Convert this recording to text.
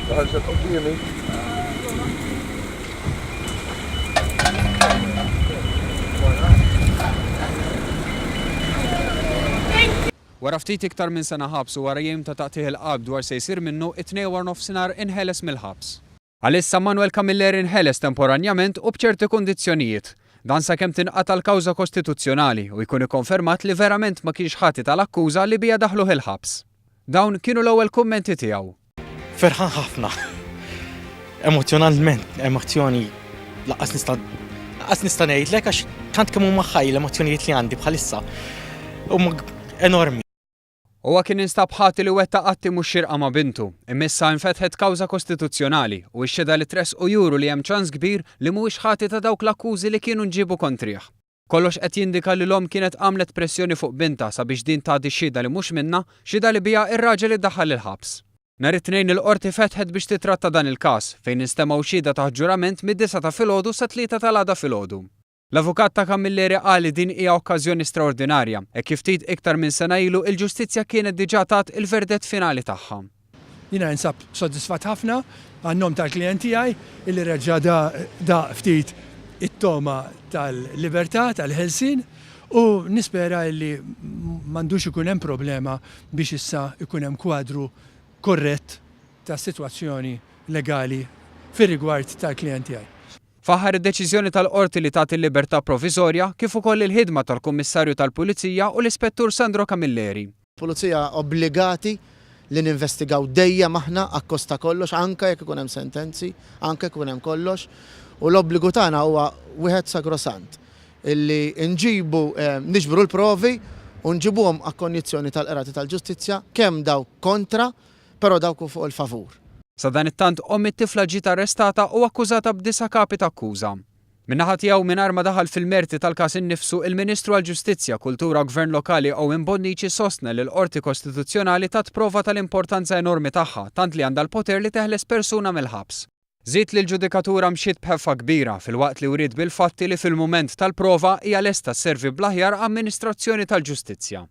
ħarġet qudiemi. Wara ftit iktar minn sena ħabs u wara jiem ta' taqtih il-qalb dwar se jsir minnu it-tnejn war nofsinhar inħeles mill-ħabs. Għalissa Manuel Camilleri inħeles temporanjament u b'ċerti kundizzjonijiet. Dan sakemm tinqata' l-kawża kostituzzjonali u jkun ikkonfermat li verament ma kienx ħati tal-akkuża li bija daħluh il-ħabs. Dawn kienu l-ewwel kummenti tiegħu. Ferħan ħafna. Emozjonalment, emozzjoni laqas nista' ngħidlek għax tant kemm huma ħaj l-emozzjonijiet li għandi bħalissa huma enormi. Huwa kien instab ħati li wettaq atti mhux xirqa ma' bintu, imissa nfetħet kawża kostituzzjonali u x-xeda li tressqu juru li hemm ċans kbir li mhuwiex ħati ta' dawk l-akkużi li kienu nġibu kontrih. Kollox qed jindika li l-om kienet għamlet pressjoni fuq binta sabiex din tagħti xhieda li mhux minnha, xhieda li biha ir-raġel iddaħħal il-ħabs. Nhar it-tnejn il-qorti fetħet biex titratta dan il-każ fejn nistemaw xhieda ta' ġurament mid-9 ta' filgħodu sa 3 ta' għada filgħodu. L-avukat ta' Camilleri qal li din hija okkażjoni straordinarja e kif ftit iktar minn sena ilu il-ġustizzja kienet diġà tat il-verdett finali tagħha. Jiena nsab soddisfatt ħafna għan-nom tal-klijent tiegħi illi reġġa' da ftit it-toma tal-libertà tal-ħelsien u nispera li m'għandux ikun hemm problema biex issa ikun hemm kwadru korrett tas-sitwazzjoni legali fir-rigward tal-klijent tiegħi. Faħar id-deċiżjoni tal-qorti li tagħti l-libertà provviżorja kif ukoll il-ħidma tal-Kummissarju tal-Pulizija u l-Ispettur Sandro Camilleri. Pulizija obbligati li ninvestigaw dejjem aħna akkosta kollox, anke jekk ikun hemm sentenzi, anke jekk ikun hemm kollox, u l-obbligu tagħna huwa wieħed sagrosant illi niġbru l-provi u nġibuhom għall-kondizzjoni tal-qrati tal-ġustizzja kemm dawk kontra, però dawk fuq il-favur. Sa dan it-tant it-tifla ġiet arrestata u akkużata b'9 kapi ta' akkuża. Min-naħa tiegħu mingħajr ma daħal fil-merti tal-każ innifsu il-Ministru għall-Ġustizzja, Kultura u Gvern Lokali Owen Bonnici sostna li l-Qorti Kostituzzjonali tat prova tal-importanza enormi tagħha tant li għandha l-poter li teħles persuna mill-ħabs. Żied li l-ġudikatura mxiet b'ħeffa kbira fil-waqt li wried bil-fatti li fil-mument tal-prova hija lesta sservi bl-aħjar amministrazzjoni tal-ġustizzja.